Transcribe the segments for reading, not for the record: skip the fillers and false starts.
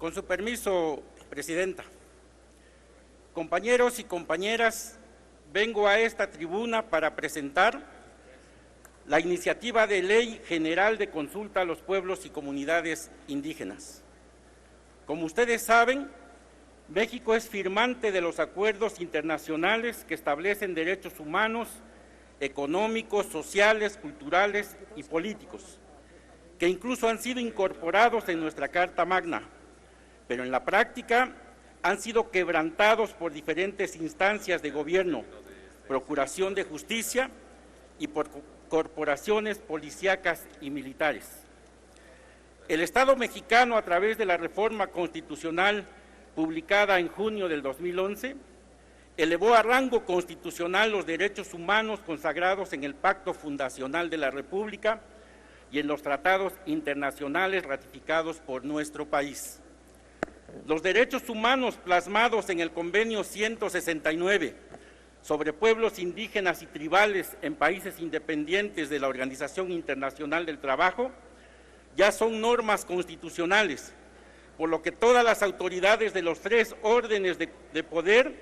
Con su permiso, Presidenta. Compañeros y compañeras, vengo a esta tribuna para presentar la iniciativa de Ley General de Consulta a los Pueblos y Comunidades Indígenas. Como ustedes saben, México es firmante de los acuerdos internacionales que establecen derechos humanos, económicos, sociales, culturales y políticos, que incluso han sido incorporados en nuestra Carta Magna, pero en la práctica han sido quebrantados por diferentes instancias de gobierno, procuración de justicia y por corporaciones policíacas y militares. El Estado mexicano, a través de la reforma constitucional publicada en junio del 2011, elevó a rango constitucional los derechos humanos consagrados en el Pacto Fundacional de la República y en los tratados internacionales ratificados por nuestro país. Los derechos humanos plasmados en el Convenio 169 sobre pueblos indígenas y tribales en países independientes de la Organización Internacional del Trabajo ya son normas constitucionales, por lo que todas las autoridades de los tres órdenes de poder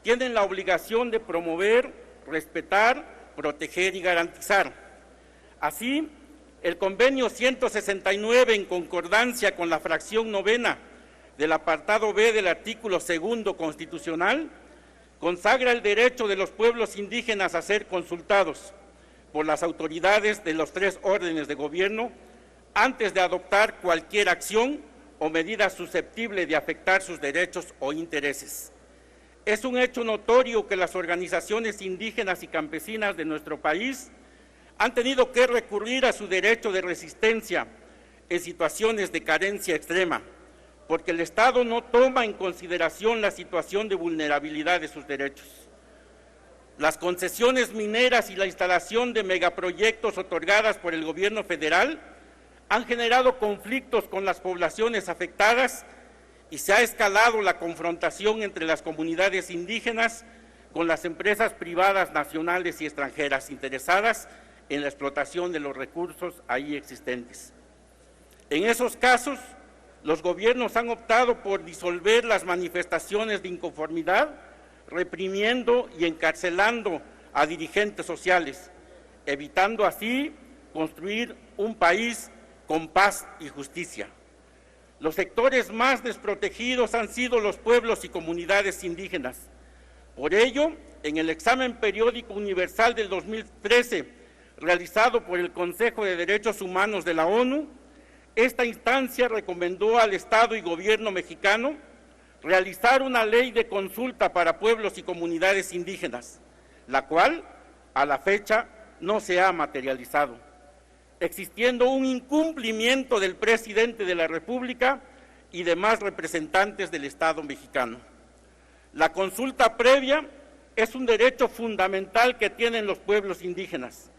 tienen la obligación de promover, respetar, proteger y garantizar. Así, el Convenio 169, en concordancia con la fracción 9 del apartado B del artículo 2 constitucional, consagra el derecho de los pueblos indígenas a ser consultados por las autoridades de los tres órdenes de gobierno antes de adoptar cualquier acción o medida susceptible de afectar sus derechos o intereses. Es un hecho notorio que las organizaciones indígenas y campesinas de nuestro país han tenido que recurrir a su derecho de resistencia en situaciones de carencia extrema, porque el Estado no toma en consideración la situación de vulnerabilidad de sus derechos. Las concesiones mineras y la instalación de megaproyectos otorgadas por el gobierno federal han generado conflictos con las poblaciones afectadas y se ha escalado la confrontación entre las comunidades indígenas con las empresas privadas nacionales y extranjeras interesadas en la explotación de los recursos ahí existentes. En esos casos, los gobiernos han optado por disolver las manifestaciones de inconformidad, reprimiendo y encarcelando a dirigentes sociales, evitando así construir un país con paz y justicia. Los sectores más desprotegidos han sido los pueblos y comunidades indígenas. Por ello, en el examen periódico universal del 2013, realizado por el Consejo de Derechos Humanos de la ONU, esta instancia recomendó al Estado y Gobierno mexicano realizar una ley de consulta para pueblos y comunidades indígenas, la cual, a la fecha, no se ha materializado, existiendo un incumplimiento del presidente de la República y demás representantes del Estado mexicano. La consulta previa es un derecho fundamental que tienen los pueblos indígenas.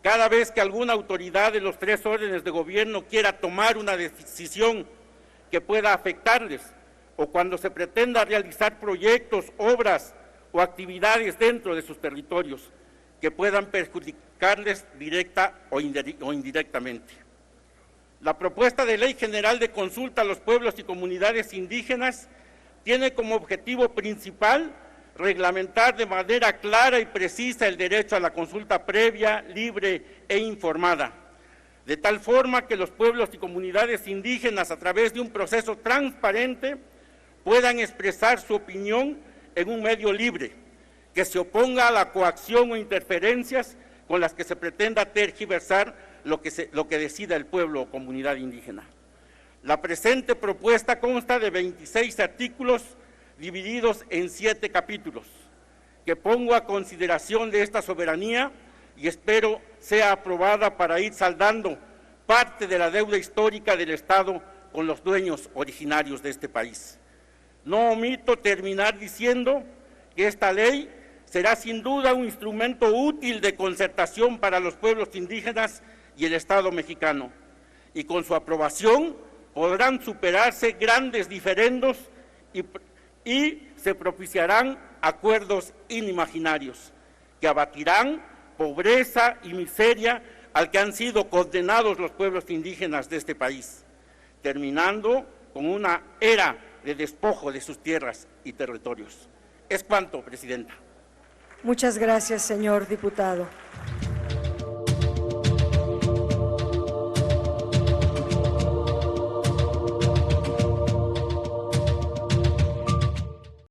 Cada vez que alguna autoridad de los tres órdenes de gobierno quiera tomar una decisión que pueda afectarles, o cuando se pretenda realizar proyectos, obras o actividades dentro de sus territorios que puedan perjudicarles directa o indirectamente. La propuesta de Ley General de Consulta a los Pueblos y Comunidades Indígenas tiene como objetivo principal reglamentar de manera clara y precisa el derecho a la consulta previa, libre e informada, de tal forma que los pueblos y comunidades indígenas, a través de un proceso transparente, puedan expresar su opinión en un medio libre, que se oponga a la coacción o interferencias con las que se pretenda tergiversar lo que decida el pueblo o comunidad indígena. La presente propuesta consta de 26 artículos divididos en 7 capítulos, que pongo a consideración de esta soberanía y espero sea aprobada para ir saldando parte de la deuda histórica del Estado con los dueños originarios de este país. No omito terminar diciendo que esta ley será sin duda un instrumento útil de concertación para los pueblos indígenas y el Estado mexicano, y con su aprobación podrán superarse grandes diferendos y se propiciarán acuerdos inimaginarios que abatirán pobreza y miseria al que han sido condenados los pueblos indígenas de este país, terminando con una era de despojo de sus tierras y territorios. Es cuanto, Presidenta. Muchas gracias, señor diputado.